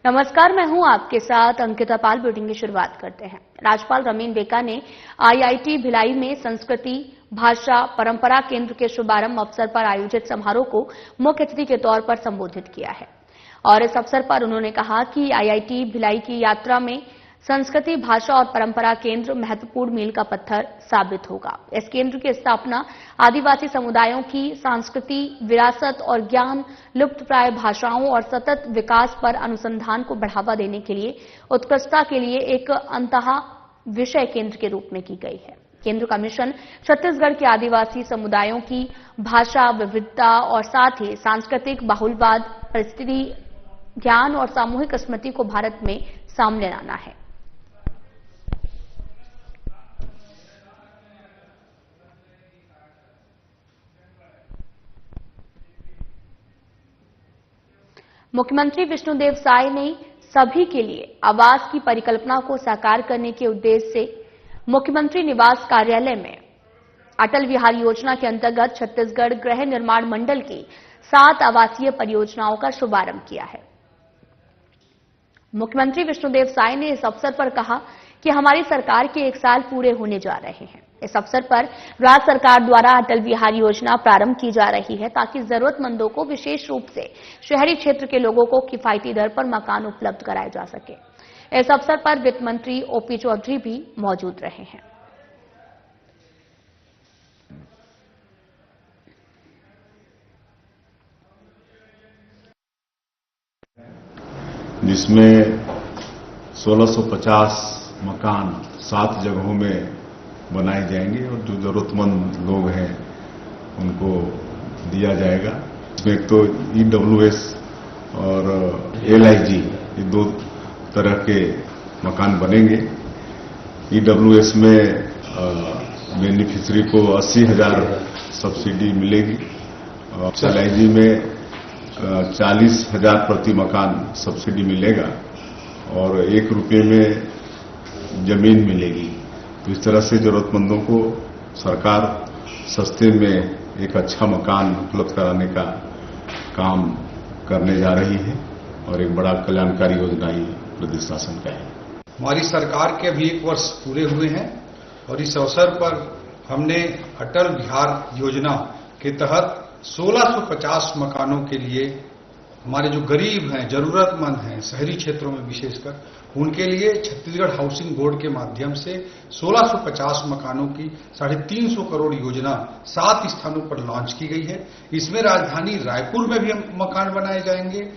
नमस्कार, मैं हूं आपके साथ अंकिता पाल। बुलेटिन की शुरुआत करते हैं। राज्यपाल रमीन बेका ने आईआईटी भिलाई में संस्कृति भाषा परंपरा केंद्र के शुभारंभ अवसर पर आयोजित समारोह को मुख्य अतिथि के तौर पर संबोधित किया है और इस अवसर पर उन्होंने कहा कि आईआईटी भिलाई की यात्रा में संस्कृति भाषा और परंपरा केंद्र महत्वपूर्ण मील का पत्थर साबित होगा। इस केंद्र की स्थापना आदिवासी समुदायों की सांस्कृति विरासत और ज्ञान, लुप्तप्राय भाषाओं और सतत विकास पर अनुसंधान को बढ़ावा देने के लिए उत्कृष्टता के लिए एक अंतः विषय केंद्र के रूप में की गई है। केंद्र का मिशन छत्तीसगढ़ के आदिवासी समुदायों की भाषा विविधता और साथ ही सांस्कृतिक बाहुलवाद, परिस्थिति ज्ञान और सामूहिक स्मृति को भारत में सामने लाना है। मुख्यमंत्री विष्णुदेव साय ने सभी के लिए आवास की परिकल्पना को साकार करने के उद्देश्य से मुख्यमंत्री निवास कार्यालय में अटल विहार योजना के अंतर्गत छत्तीसगढ़ गृह निर्माण मंडल की 7 आवासीय परियोजनाओं का शुभारंभ किया है। मुख्यमंत्री विष्णुदेव साय ने इस अवसर पर कहा कि हमारी सरकार के 1 साल पूरे होने जा रहे हैं। इस अवसर पर राज्य सरकार द्वारा अटल विहार योजना प्रारंभ की जा रही है ताकि जरूरतमंदों को, विशेष रूप से शहरी क्षेत्र के लोगों को किफायती दर पर मकान उपलब्ध कराए जा सके। इस अवसर पर वित्त मंत्री ओपी चौधरी भी मौजूद रहे हैं। जिसमें 1650 मकान 7 जगहों में बनाए जाएंगे और जो जरूरतमंद लोग हैं उनको दिया जाएगा। इसमें एक तो ईडब्ल्यूएस और एलआईजी, ये 2 तरह के मकान बनेंगे। ईडब्ल्यूएस में बेनिफिशियरी को 80,000 सब्सिडी मिलेगी और एलआईजी में 40,000 प्रति मकान सब्सिडी मिलेगा और 1 रुपये में जमीन मिलेगी। तो इस तरह से जरूरतमंदों को सरकार सस्ते में एक अच्छा मकान उपलब्ध कराने का काम करने जा रही है और एक बड़ा कल्याणकारी योजना ही प्रदेश शासन का है। हमारी सरकार के अभी 1 वर्ष पूरे हुए हैं और इस अवसर पर हमने अटल विहार योजना के तहत 1650 मकानों के लिए हमारे जो गरीब हैं, जरूरतमंद हैं, शहरी क्षेत्रों में विशेषकर, उनके लिए छत्तीसगढ़ हाउसिंग बोर्ड के माध्यम से 1650 मकानों की 350 करोड़ योजना 7 स्थानों पर लॉन्च की गई है। इसमें राजधानी रायपुर में भी मकान बनाए जाएंगे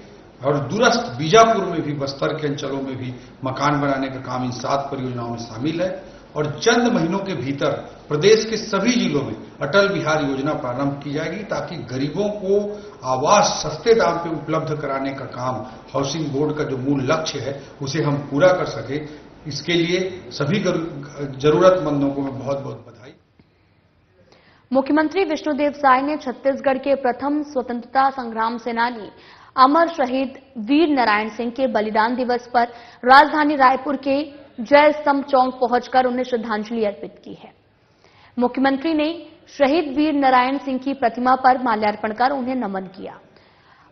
और दूरस्थ बीजापुर में भी, बस्तर के अंचलों में भी मकान बनाने का काम इन 7 परियोजनाओं में शामिल है और चंद महीनों के भीतर प्रदेश के सभी जिलों में अटल विहार योजना प्रारंभ की जाएगी ताकि गरीबों को आवास सस्ते दाम पे उपलब्ध कराने का काम हाउसिंग बोर्ड का जो मूल लक्ष्य है उसे हम पूरा कर सके। इसके लिए सभी जरूरतमंदों को मैं बहुत बहुत बधाई। मुख्यमंत्री विष्णुदेव साय ने छत्तीसगढ़ के प्रथम स्वतंत्रता संग्राम सेनानी अमर शहीद वीर नारायण सिंह के बलिदान दिवस पर राजधानी रायपुर के जय स्तंभ चौक पहुंचकर उन्हें श्रद्धांजलि अर्पित की है। मुख्यमंत्री ने शहीद वीर नारायण सिंह की प्रतिमा पर माल्यार्पण कर उन्हें नमन किया।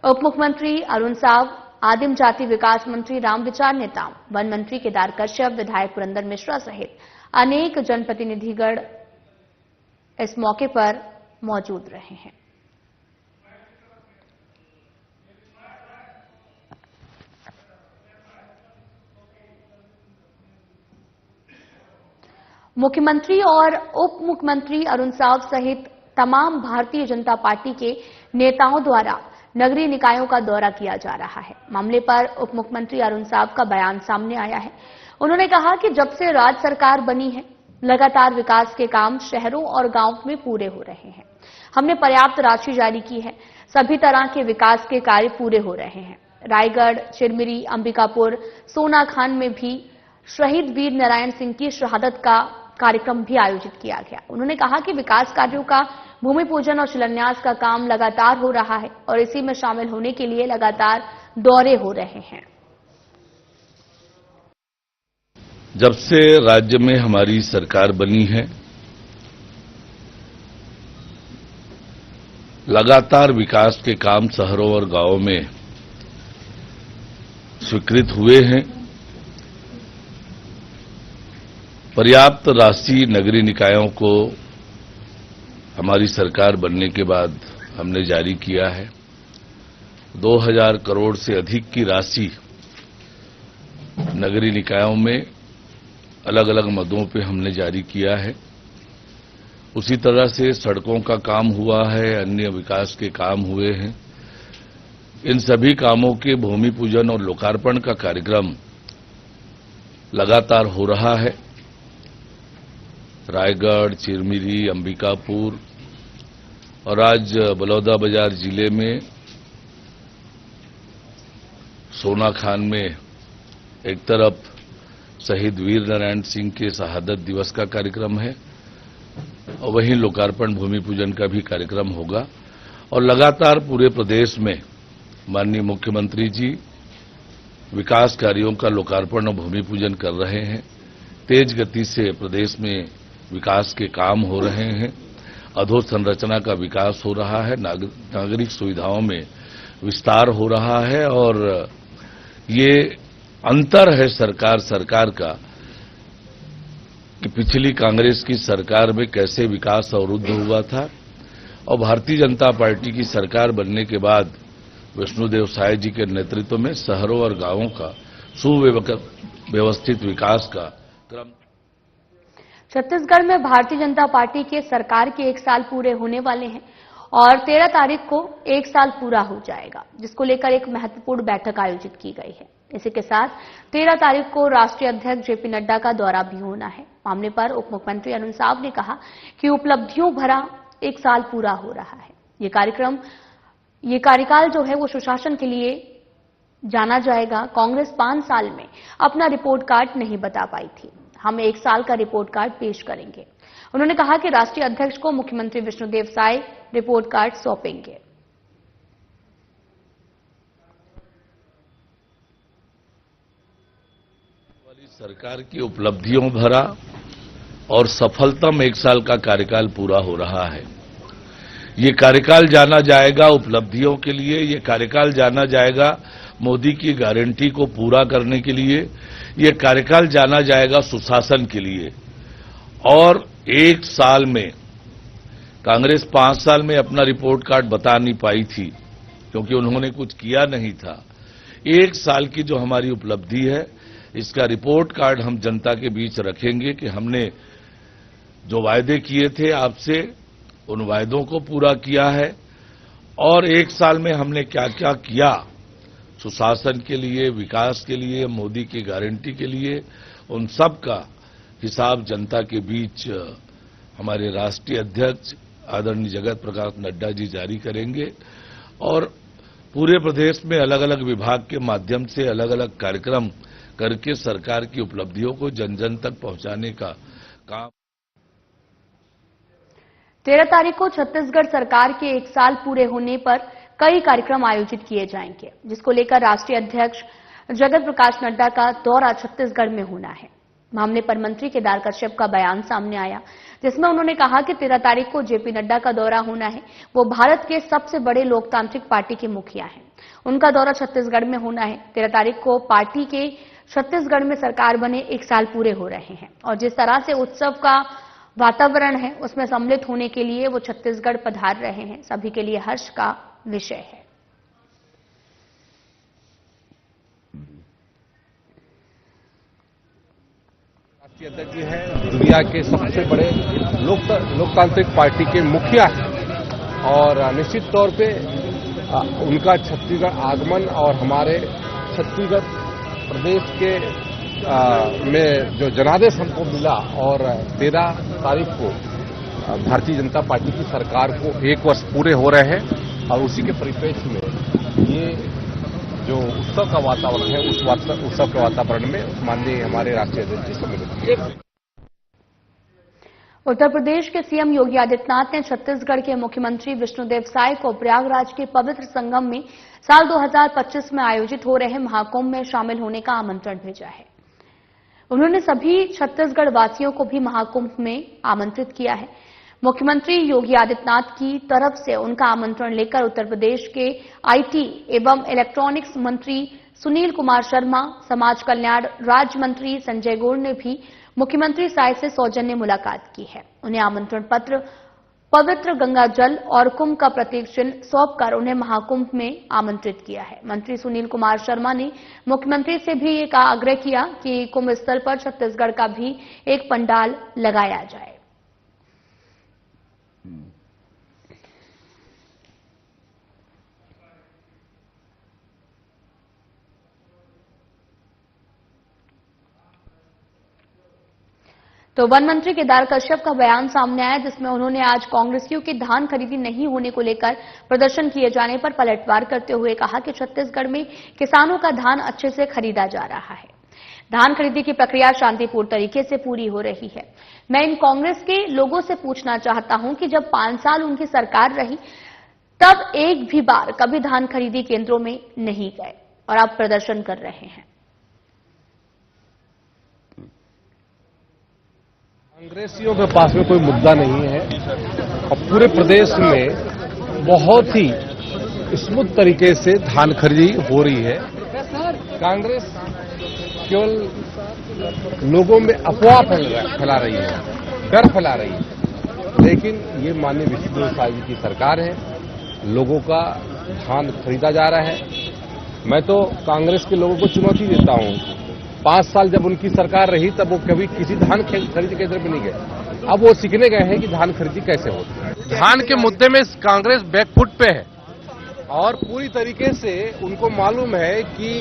उप मुख्यमंत्री अरुण साव, आदिम जाति विकास मंत्री रामविचार नेताम, वन मंत्री केदार कश्यप, विधायक पुरंदर मिश्रा सहित अनेक जनप्रतिनिधिगण इस मौके पर मौजूद रहे हैं। मुख्यमंत्री और उप मुख्यमंत्री अरुण साव सहित तमाम भारतीय जनता पार्टी के नेताओं द्वारा नगरीय निकायों का दौरा किया जा रहा है। मामले पर उप मुख्यमंत्री अरुण साव का बयान सामने आया है। उन्होंने कहा कि जब से राज्य सरकार बनी है, लगातार विकास के काम शहरों और गांवों में पूरे हो रहे हैं। हमने पर्याप्त राशि जारी की है, सभी तरह के विकास के कार्य पूरे हो रहे हैं। रायगढ़, चिरमिरी, अंबिकापुर, सोनाखान में भी शहीद वीर नारायण सिंह की शहादत का कार्यक्रम भी आयोजित किया गया। उन्होंने कहा कि विकास कार्यों का भूमि पूजन और शिलान्यास का काम लगातार हो रहा है और इसी में शामिल होने के लिए लगातार दौरे हो रहे हैं। जब से राज्य में हमारी सरकार बनी है, लगातार विकास के काम शहरों और गांवों में स्वीकृत हुए हैं। पर्याप्त राशि नगरीय निकायों को हमारी सरकार बनने के बाद हमने जारी किया है। 2000 करोड़ से अधिक की राशि नगरीय निकायों में अलग अलग मदों पे हमने जारी किया है। उसी तरह से सड़कों का काम हुआ है, अन्य विकास के काम हुए हैं। इन सभी कामों के भूमि पूजन और लोकार्पण का कार्यक्रम लगातार हो रहा है। रायगढ़, चिरमिरी, अंबिकापुर और आज बलौदाबाजार जिले में सोनाखान में एक तरफ शहीद वीर नारायण सिंह के शहादत दिवस का कार्यक्रम है और वहीं लोकार्पण भूमि पूजन का भी कार्यक्रम होगा। और लगातार पूरे प्रदेश में माननीय मुख्यमंत्री जी विकास कार्यों का लोकार्पण और भूमि पूजन कर रहे हैं। तेज गति से प्रदेश में विकास के काम हो रहे हैं। अधोसंरचना का विकास हो रहा है, नागरिक सुविधाओं में विस्तार हो रहा है और ये अंतर है सरकार का कि पिछली कांग्रेस की सरकार में कैसे विकास अवरुद्ध हुआ था और भारतीय जनता पार्टी की सरकार बनने के बाद विष्णुदेव साय जी के नेतृत्व में शहरों और गांवों का सुव्यवस्थित विकास का क्रम। छत्तीसगढ़ में भारतीय जनता पार्टी के सरकार के 1 साल पूरे होने वाले हैं और 13 तारीख को 1 साल पूरा हो जाएगा, जिसको लेकर एक महत्वपूर्ण बैठक आयोजित की गई है। इसी के साथ 13 तारीख को राष्ट्रीय अध्यक्ष जेपी नड्डा का दौरा भी होना है। मामले पर उप मुख्यमंत्री अरुण साव ने कहा कि उपलब्धियों भरा 1 साल पूरा हो रहा है। ये कार्यकाल जो है वो सुशासन के लिए जाना जाएगा। कांग्रेस 5 साल में अपना रिपोर्ट कार्ड नहीं बता पाई थी, हम 1 साल का रिपोर्ट कार्ड पेश करेंगे। उन्होंने कहा कि राष्ट्रीय अध्यक्ष को मुख्यमंत्री विष्णुदेव साय रिपोर्ट कार्ड सौंपेंगे। सरकार की उपलब्धियों भरा और सफलतम 1 साल का कार्यकाल पूरा हो रहा है। ये कार्यकाल जाना जाएगा उपलब्धियों के लिए, ये कार्यकाल जाना जाएगा मोदी की गारंटी को पूरा करने के लिए, ये कार्यकाल जाना जाएगा सुशासन के लिए। और 1 साल में कांग्रेस 5 साल में अपना रिपोर्ट कार्ड बता नहीं पाई थी क्योंकि उन्होंने कुछ किया नहीं था। 1 साल की जो हमारी उपलब्धि है, इसका रिपोर्ट कार्ड हम जनता के बीच रखेंगे कि हमने जो वायदे किए थे आपसे, उन वायदों को पूरा किया है और 1 साल में हमने क्या क्या किया सुशासन के लिए, विकास के लिए, मोदी की गारंटी के लिए, उन सब का हिसाब जनता के बीच हमारे राष्ट्रीय अध्यक्ष आदरणीय जगत प्रकाश नड्डा जी जारी करेंगे। और पूरे प्रदेश में अलग अलग विभाग के माध्यम से अलग अलग कार्यक्रम करके सरकार की उपलब्धियों को जन जन तक पहुंचाने का काम। 13 तारीख को छत्तीसगढ़ सरकार के 1 साल पूरे होने पर कई कार्यक्रम आयोजित किए जाएंगे, जिसको लेकर राष्ट्रीय अध्यक्ष जगत प्रकाश नड्डा का दौरा छत्तीसगढ़ में होना है। मामले पर मंत्री केदार कश्यप का बयान सामने आया, जिसमें उन्होंने कहा कि 13 तारीख को जेपी नड्डा का दौरा होना है। वो भारत के सबसे बड़े लोकतांत्रिक पार्टी के मुखिया हैं, उनका दौरा छत्तीसगढ़ में होना है। 13 तारीख को पार्टी के छत्तीसगढ़ में सरकार बने 1 साल पूरे हो रहे हैं और जिस तरह से उत्सव का वातावरण है उसमें सम्मिलित होने के लिए वो छत्तीसगढ़ पधार रहे हैं, सभी के लिए हर्ष का विषय है। राष्ट्रीय अध्यक्ष जी हैं, दुनिया के सबसे बड़े लोकतांत्रिक पार्टी के मुखिया हैं और निश्चित तौर पे उनका छत्तीसगढ़ आगमन और हमारे छत्तीसगढ़ प्रदेश के में जो जनादेश हमको मिला और 13 तारीख को भारतीय जनता पार्टी की सरकार को 1 वर्ष पूरे हो रहे हैं और उसी के परिप्रेक्ष्य में ये जो उत्सव का वातावरण है उस उत्सव के वातावरण में माननीय हमारे राष्ट्रीय अध्यक्ष जी सम्मिलित किए। उत्तर प्रदेश के सीएम योगी आदित्यनाथ ने छत्तीसगढ़ के मुख्यमंत्री विष्णुदेव साय को प्रयागराज के पवित्र संगम में साल 2025 में आयोजित हो रहे महाकुंभ में शामिल होने का आमंत्रण भेजा है। उन्होंने सभी छत्तीसगढ़ वासियों को भी महाकुंभ में आमंत्रित किया है। मुख्यमंत्री योगी आदित्यनाथ की तरफ से उनका आमंत्रण लेकर उत्तर प्रदेश के आईटी एवं इलेक्ट्रॉनिक्स मंत्री सुनील कुमार शर्मा, समाज कल्याण राज्य मंत्री संजय गौड़ ने भी मुख्यमंत्री साय से सौजन्य मुलाकात की है। उन्हें आमंत्रण पत्र, पवित्र गंगा जल और कुंभ का प्रतीक चिन्ह सौंपकर उन्हें महाकुंभ में आमंत्रित किया है। मंत्री सुनील कुमार शर्मा ने मुख्यमंत्री से भी एक आग्रह किया कि कुंभ स्थल पर छत्तीसगढ़ का भी एक पंडाल लगाया जाए। तो वन मंत्री केदार कश्यप का बयान सामने आया, जिसमें उन्होंने आज कांग्रेसियों की धान खरीदी नहीं होने को लेकर प्रदर्शन किए जाने पर पलटवार करते हुए कहा कि छत्तीसगढ़ में किसानों का धान अच्छे से खरीदा जा रहा है। धान खरीदी की प्रक्रिया शांतिपूर्ण तरीके से पूरी हो रही है। मैं इन कांग्रेस के लोगों से पूछना चाहता हूं कि जब 5 साल उनकी सरकार रही तब एक भी बार कभी धान खरीदी केंद्रों में नहीं गए और अब प्रदर्शन कर रहे हैं। कांग्रेसियों के पास में कोई मुद्दा नहीं है और पूरे प्रदेश में बहुत ही स्मूथ तरीके से धान खरीदी हो रही है। कांग्रेस केवल लोगों में अफवाह फैला रही है, डर फैला रही है, लेकिन ये माननीय विष्णुदेव साय जी की सरकार है। लोगों का धान खरीदा जा रहा है। मैं तो कांग्रेस के लोगों को चुनौती देता हूं। 5 साल जब उनकी सरकार रही तब वो कभी किसी धान खरीदी केंद्र में नहीं गए। अब वो सीखने गए हैं कि धान खरीदी कैसे होती है। धान के मुद्दे में कांग्रेस बैकफुट पे है और पूरी तरीके से उनको मालूम है कि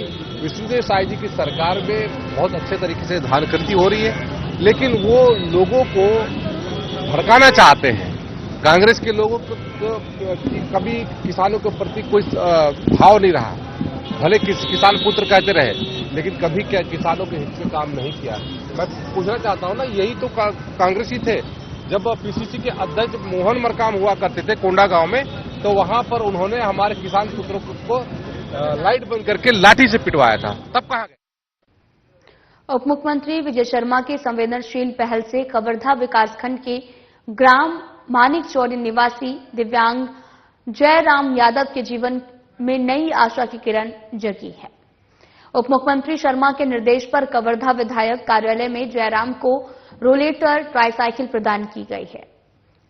विष्णुदेव साय जी की सरकार में बहुत अच्छे तरीके से धान खरीदी हो रही है, लेकिन वो लोगों को भड़काना चाहते हैं। कांग्रेस के लोगों को कभी किसानों के प्रति कोई भाव नहीं रहा, भले किसान पुत्र कहते रहे, लेकिन कभी क्या किसानों के हित में काम नहीं किया। मैं पूछना चाहता हूं ना, यही तो कांग्रेसी थे। जब पीसीसी के अध्यक्ष मोहन मरकाम हुआ करते थे कोंडा गांव में, तो वहां पर उन्होंने हमारे किसान पुत्रों को लाइट बंद करके लाठी से पिटवाया था। तब कहां गए? उप मुख्यमंत्री विजय शर्मा की संवेदनशील पहल से कवर्धा विकासखंड के ग्राम मानिक चौरी निवासी दिव्यांग जयराम यादव के जीवन में नई आशा की किरण जगी है। उप मुख्यमंत्री शर्मा के निर्देश पर कवर्धा विधायक कार्यालय में जयराम को रोलेटर ट्राईसाइकिल प्रदान की गई है,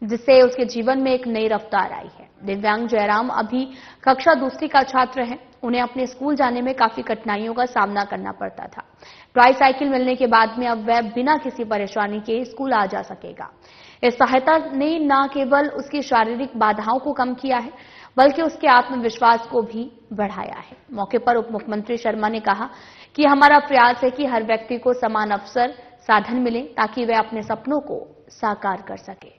जिससे उसके जीवन में एक नई रफ्तार आई है। दिव्यांग जयराम अभी कक्षा 2वीं का छात्र हैं। उन्हें अपने स्कूल जाने में काफी कठिनाइयों का सामना करना पड़ता था। ट्राईसाइकिल मिलने के बाद में अब वह बिना किसी परेशानी के स्कूल आ जा सकेगा। इस सहायता ने न केवल उसकी शारीरिक बाधाओं को कम किया है, बल्कि उसके आत्मविश्वास को भी बढ़ाया है। मौके पर उप मुख्यमंत्री शर्मा ने कहा कि हमारा प्रयास है कि हर व्यक्ति को समान अवसर, साधन मिले ताकि वह अपने सपनों को साकार कर सके।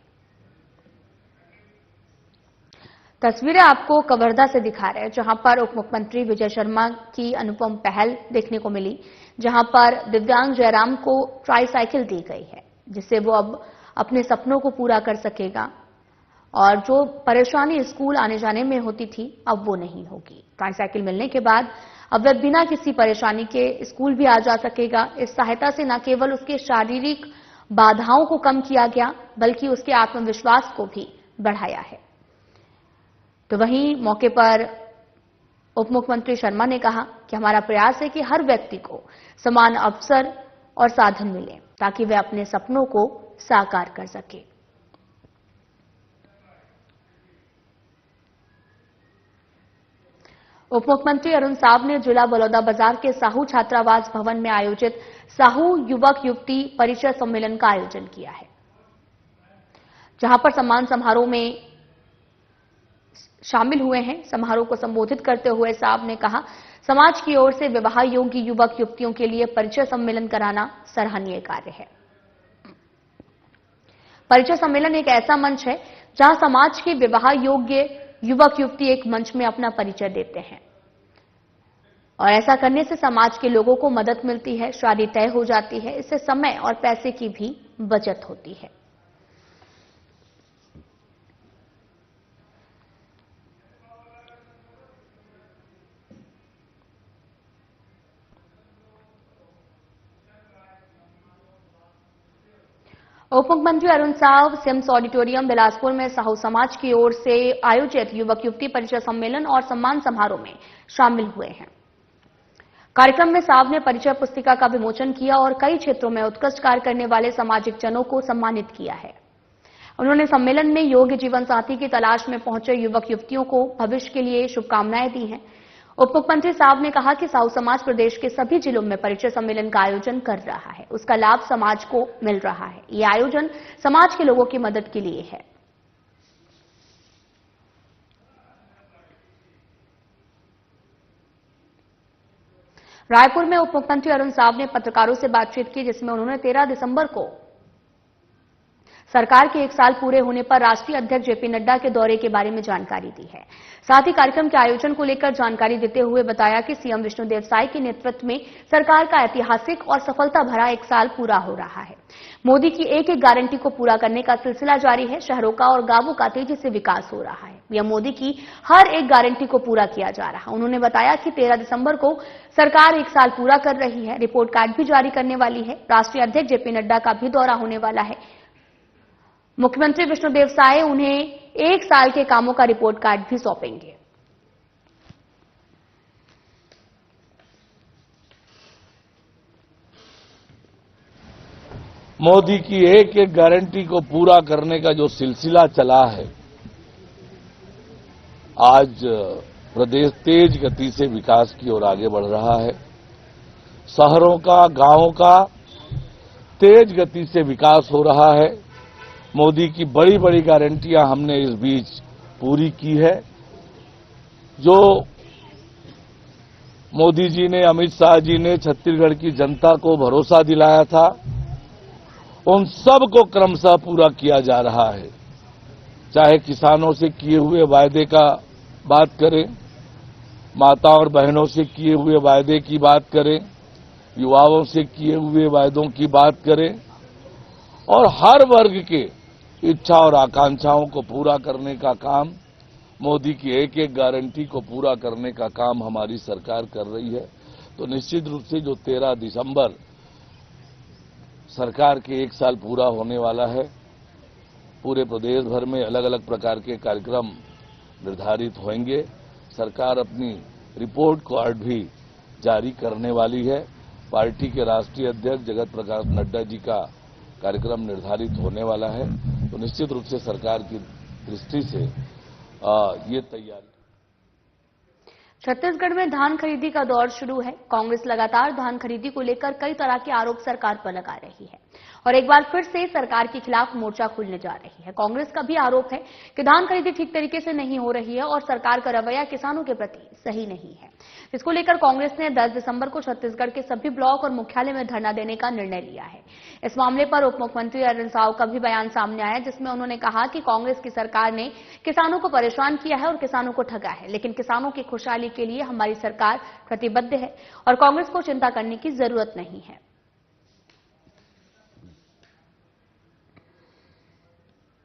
तस्वीरें आपको कवर्धा से दिखा रहे हैं, जहां पर उप मुख्यमंत्री विजय शर्मा की अनुपम पहल देखने को मिली, जहां पर दिव्यांग जयराम को ट्राईसाइकिल दी गई है, जिससे वो अब अपने सपनों को पूरा कर सकेगा और जो परेशानी स्कूल आने जाने में होती थी अब वो नहीं होगी। ट्राईसाइकिल मिलने के बाद अब वह बिना किसी परेशानी के स्कूल भी आ जा सकेगा। इस सहायता से न केवल उसके शारीरिक बाधाओं को कम किया गया, बल्कि उसके आत्मविश्वास को भी बढ़ाया है। तो वहीं मौके पर उप मुख्यमंत्री शर्मा ने कहा कि हमारा प्रयास है कि हर व्यक्ति को समान अवसर और साधन मिले ताकि वह अपने सपनों को साकार कर सके। उप मुख्यमंत्री अरुण साव ने जिला बलौदाबाजार के साहू छात्रावास भवन में आयोजित साहू युवक युवती परिचय सम्मेलन का आयोजन किया है, जहां पर सम्मान समारोह में शामिल हुए हैं। समारोह को संबोधित करते हुए साव ने कहा, समाज की ओर से विवाह योग्य युवक युवतियों के लिए परिचय सम्मेलन कराना सराहनीय कार्य है। परिचय सम्मेलन एक ऐसा मंच है जहां समाज के विवाह योग्य युवक युवती एक मंच में अपना परिचय देते हैं और ऐसा करने से समाज के लोगों को मदद मिलती है, शादी तय हो जाती है। इससे समय और पैसे की भी बचत होती है। उप मुख्यमंत्री अरुण साव सिम्स ऑडिटोरियम बिलासपुर में साहू समाज की ओर से आयोजित युवक युवती परिचय सम्मेलन और सम्मान समारोह में शामिल हुए हैं। कार्यक्रम में साहब ने परिचय पुस्तिका का विमोचन किया और कई क्षेत्रों में उत्कृष्ट कार्य करने वाले सामाजिक जनों को सम्मानित किया है। उन्होंने सम्मेलन में योग्य जीवन साथी की तलाश में पहुंचे युवक युवतियों को भविष्य के लिए शुभकामनाएं दी हैं। उप मुख्यमंत्री साहब ने कहा कि साहू समाज प्रदेश के सभी जिलों में परिचय सम्मेलन का आयोजन कर रहा है, उसका लाभ समाज को मिल रहा है। ये आयोजन समाज के लोगों की मदद के लिए है। रायपुर में उप मुख्यमंत्री अरुण साहब ने पत्रकारों से बातचीत की, जिसमें उन्होंने 13 दिसंबर को सरकार के 1 साल पूरे होने पर राष्ट्रीय अध्यक्ष जेपी नड्डा के दौरे के बारे में जानकारी दी है। साथ ही कार्यक्रम के आयोजन को लेकर जानकारी देते हुए बताया कि सीएम विष्णुदेव साय के नेतृत्व में सरकार का ऐतिहासिक और सफलता भरा 1 साल पूरा हो रहा है। मोदी की एक एक गारंटी को पूरा करने का सिलसिला जारी है। शहरों का और गांवों का तेजी से विकास हो रहा है। पीएम मोदी की हर एक गारंटी को पूरा किया जा रहा है। उन्होंने बताया कि 13 दिसंबर को सरकार 1 साल पूरा कर रही है। रिपोर्ट कार्ड भी जारी करने वाली है। राष्ट्रीय अध्यक्ष जेपी नड्डा का भी दौरा होने वाला है। मुख्यमंत्री विष्णुदेव साय उन्हें 1 साल के कामों का रिपोर्ट कार्ड भी सौंपेंगे। मोदी की एक एक गारंटी को पूरा करने का जो सिलसिला चला है, आज प्रदेश तेज गति से विकास की ओर आगे बढ़ रहा है। शहरों का, गांवों का तेज गति से विकास हो रहा है। मोदी की बड़ी बड़ी गारंटियां हमने इस बीच पूरी की है। जो मोदी जी ने, अमित शाह जी ने छत्तीसगढ़ की जनता को भरोसा दिलाया था, उन सब को क्रमशः पूरा किया जा रहा है। चाहे किसानों से किए हुए वायदे का बात करें, माता और बहनों से किए हुए वायदे की बात करें, युवाओं से किए हुए वायदों की बात करें, और हर वर्ग के इच्छा और आकांक्षाओं को पूरा करने का काम, मोदी की एक एक गारंटी को पूरा करने का काम हमारी सरकार कर रही है। तो निश्चित रूप से जो 13 दिसंबर सरकार के 1 साल पूरा होने वाला है, पूरे प्रदेश भर में अलग अलग प्रकार के कार्यक्रम निर्धारित होंगे। सरकार अपनी रिपोर्ट कार्ड भी जारी करने वाली है। पार्टी के राष्ट्रीय अध्यक्ष जगत प्रकाश नड्डा जी का कार्यक्रम निर्धारित होने वाला है। तो निश्चित रूप से सरकार की दृष्टि से ये तैयारी। छत्तीसगढ़ में धान खरीदी का दौर शुरू है। कांग्रेस लगातार धान खरीदी को लेकर कई तरह के आरोप सरकार पर लगा रही है और एक बार फिर से सरकार के खिलाफ मोर्चा खोलने जा रही है। कांग्रेस का भी आरोप है कि धान खरीदी ठीक तरीके से नहीं हो रही है और सरकार का रवैया किसानों के प्रति सही नहीं है। इसको लेकर कांग्रेस ने 10 दिसंबर को छत्तीसगढ़ के सभी ब्लॉक और मुख्यालय में धरना देने का निर्णय लिया है। इस मामले पर उप मुख्यमंत्री अरुण साहब का भी बयान सामने आया, जिसमें उन्होंने कहा कि कांग्रेस की सरकार ने किसानों को परेशान किया है और किसानों को ठगा है, लेकिन किसानों की खुशहाली के लिए हमारी सरकार प्रतिबद्ध है और कांग्रेस को चिंता करने की जरूरत नहीं है।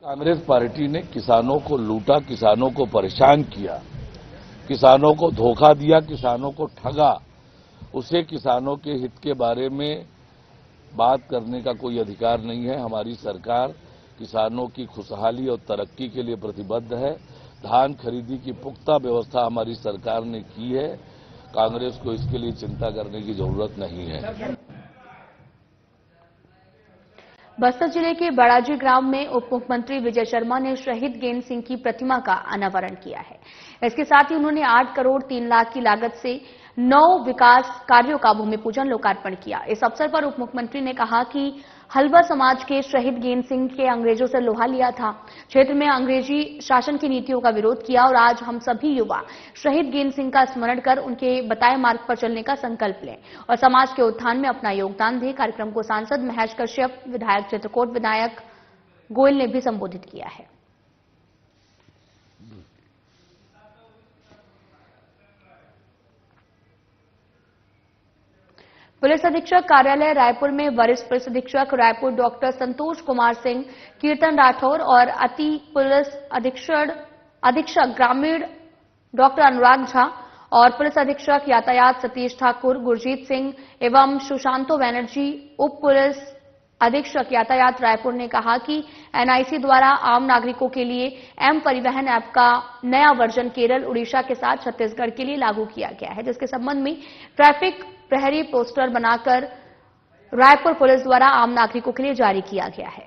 कांग्रेस पार्टी ने किसानों को लूटा, किसानों को परेशान किया, किसानों को धोखा दिया, किसानों को ठगा। उसे किसानों के हित के बारे में बात करने का कोई अधिकार नहीं है। हमारी सरकार किसानों की खुशहाली और तरक्की के लिए प्रतिबद्ध है। धान खरीदी की पुख्ता व्यवस्था हमारी सरकार ने की है। कांग्रेस को इसके लिए चिंता करने की जरूरत नहीं है। बस्तर जिले के बड़ाजी ग्राम में उप मुख्यमंत्री विजय शर्मा ने शहीद गेंद सिंह की प्रतिमा का अनावरण किया है। इसके साथ ही उन्होंने 8 करोड़ 3 लाख की लागत से 9 विकास कार्यों का भूमि पूजन लोकार्पण किया। इस अवसर पर उप मुख्यमंत्री ने कहा कि हलवा समाज के शहीद गेंद सिंह के अंग्रेजों से लोहा लिया था, क्षेत्र में अंग्रेजी शासन की नीतियों का विरोध किया और आज हम सभी युवा शहीद गेंद सिंह का स्मरण कर उनके बताए मार्ग पर चलने का संकल्प लें और समाज के उत्थान में अपना योगदान दें। कार्यक्रम को सांसद महेश कश्यप, विधायक चित्रकोट विधायक गोयल ने भी संबोधित किया है। पुलिस अधीक्षक कार्यालय रायपुर में वरिष्ठ पुलिस अधीक्षक रायपुर डॉक्टर संतोष कुमार सिंह, कीर्तन राठौर और अति पुलिस अधीक्षक ग्रामीण डॉक्टर अनुराग झा और पुलिस अधीक्षक यातायात सतीश ठाकुर, गुरजीत सिंह एवं सुशांतो बनर्जी, उप पुलिस अधीक्षक यातायात रायपुर ने कहा कि एनआईसी द्वारा आम नागरिकों के लिए एम परिवहन ऐप का नया वर्जन केरल, उड़ीसा के साथ छत्तीसगढ़ के लिए लागू किया गया है, जिसके संबंध में ट्रैफिक प्रहरी पोस्टर बनाकर रायपुर पुलिस द्वारा आम नागरिकों के लिए जारी किया गया है।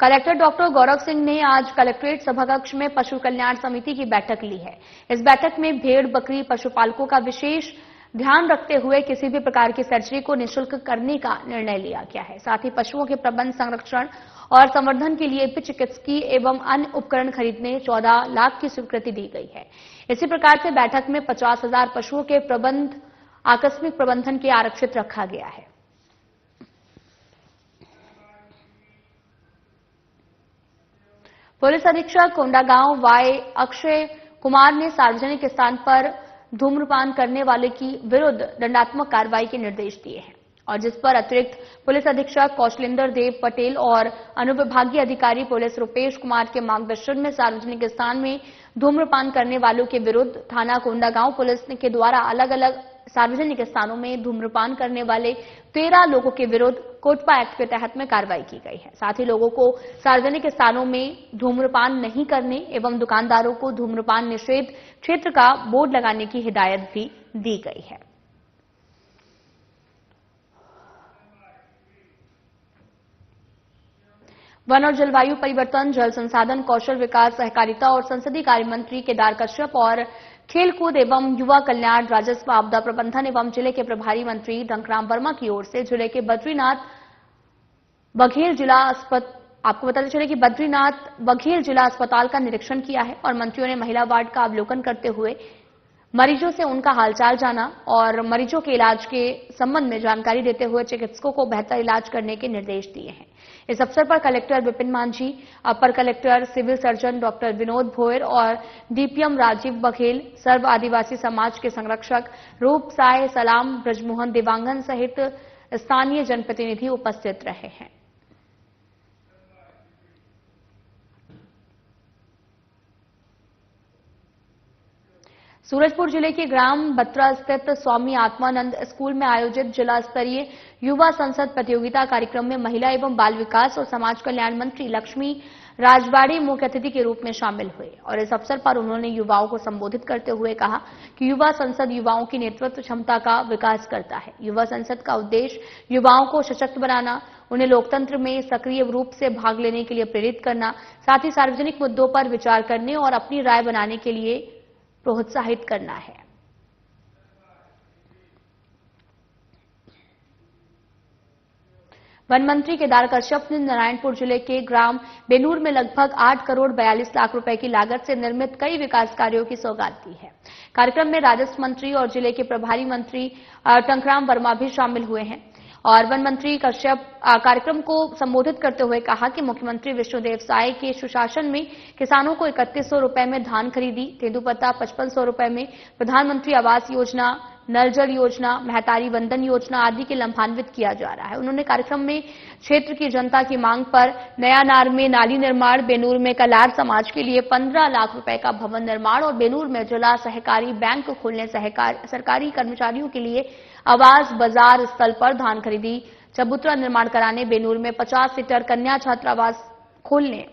कलेक्टर डॉक्टर गौरव सिंह ने आज कलेक्ट्रेट सभाकक्ष में पशु कल्याण समिति की बैठक ली है। इस बैठक में भेड़ बकरी पशुपालकों का विशेष ध्यान रखते हुए किसी भी प्रकार की सर्जरी को निःशुल्क करने का निर्णय लिया गया है। साथ ही पशुओं के प्रबंध, संरक्षण और संवर्धन के लिए भी चिकित्सकीय एवं अन्य उपकरण खरीदने 14 लाख की स्वीकृति दी गई है। इसी प्रकार से बैठक में 50,000 पशुओं के प्रबंध आकस्मिक प्रबंधन के आरक्षित रखा गया है। पुलिस अधीक्षक कोंडागांव वाई अक्षय कुमार ने सार्वजनिक स्थान पर धूम्रपान करने वाले की विरुद्ध दंडात्मक कार्रवाई के निर्देश दिए हैं और जिस पर अतिरिक्त पुलिस अधीक्षक कौशलेंद्र देव पटेल और अनुविभागीय अधिकारी पुलिस रुपेश कुमार के मार्गदर्शन में सार्वजनिक स्थान में धूम्रपान करने वालों के विरुद्ध थाना कोंडागांव पुलिस के द्वारा अलग अलग सार्वजनिक स्थानों में धूम्रपान करने वाले 13 लोगों के विरुद्ध कोटपा एक्ट के तहत में कार्रवाई की गई है। साथ ही लोगों को सार्वजनिक स्थानों में धूम्रपान नहीं करने एवं दुकानदारों को धूम्रपान निषेध क्षेत्र का बोर्ड लगाने की हिदायत भी दी गई है। वन और जलवायु परिवर्तन, जल संसाधन, कौशल विकास, सहकारिता और संसदीय कार्य मंत्री केदार कश्यप और खेलकूद एवं युवा कल्याण, राजस्व, आपदा प्रबंधन एवं जिले के प्रभारी मंत्री टंकराम वर्मा की ओर से जिले के बद्रीनाथ बघेल जिला आपको बताते चले कि बद्रीनाथ बघेल जिला अस्पताल का निरीक्षण किया है और मंत्रियों ने महिला वार्ड का अवलोकन करते हुए मरीजों से उनका हालचाल जाना और मरीजों के इलाज के संबंध में जानकारी देते हुए चिकित्सकों को बेहतर इलाज करने के निर्देश दिए हैं। इस अवसर पर कलेक्टर विपिन मांझी, अपर collector civil surgeon doctor Vinod Bhoyar और डीपीएम राजीव बघेल, सर्व आदिवासी समाज के संरक्षक रूप साय सलाम, ब्रजमोहन देवांगन सहित स्थानीय जनप्रतिनिधि उपस्थित रहे हैं। सूरजपुर जिले के ग्राम बत्रा स्थित स्वामी आत्मानंद स्कूल में आयोजित जिला स्तरीय युवा संसद प्रतियोगिता कार्यक्रम में महिला एवं बाल विकास और समाज कल्याण मंत्री लक्ष्मी राजवाड़ी मुख्य अतिथि के रूप में शामिल हुए और इस अवसर पर उन्होंने युवाओं को संबोधित करते हुए कहा कि युवा संसद युवाओं की नेतृत्व क्षमता का विकास करता है। युवा संसद का उद्देश्य युवाओं को सशक्त बनाना, उन्हें लोकतंत्र में सक्रिय रूप से भाग लेने के लिए प्रेरित करना, साथ ही सार्वजनिक मुद्दों पर विचार करने और अपनी राय बनाने के लिए प्रोत्साहित करना है। वन मंत्री केदार कश्यप ने नारायणपुर जिले के ग्राम बेनूर में लगभग 8 करोड़ 42 लाख रुपए की लागत से निर्मित कई विकास कार्यों की सौगात दी है। कार्यक्रम में राजस्व मंत्री और जिले के प्रभारी मंत्री टंकराम वर्मा भी शामिल हुए हैं और वन मंत्री कश्यप कार्यक्रम को संबोधित करते हुए कहा कि मुख्यमंत्री विष्णुदेव साय के सुशासन में किसानों को 3100 रुपए में धान खरीदी, तेंदुपत्ता 5500 रुपए में, प्रधानमंत्री आवास योजना, नल जल योजना, महतारी वंदन योजना आदि के लाभान्वित किया जा रहा है। उन्होंने कार्यक्रम में क्षेत्र की जनता की मांग पर नयानार में नाली निर्माण, बेनूर में कलार समाज के लिए 15 लाख रुपए का भवन निर्माण और बेनूर में जिला सहकारी बैंक खोलने, सरकारी कर्मचारियों के लिए आवास बाजार स्थल पर धान खरीदी, चबूतरा निर्माण कराने, बेनूर में 50 सीटर कन्या छात्रावास खोलने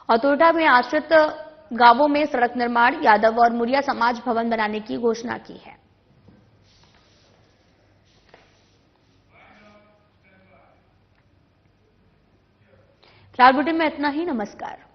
और तोरटा में आश्रित गांवों में सड़क निर्माण, यादव और मुरिया समाज भवन बनाने की घोषणा की है। फिलहाल बुलेटिन में इतना ही। नमस्कार।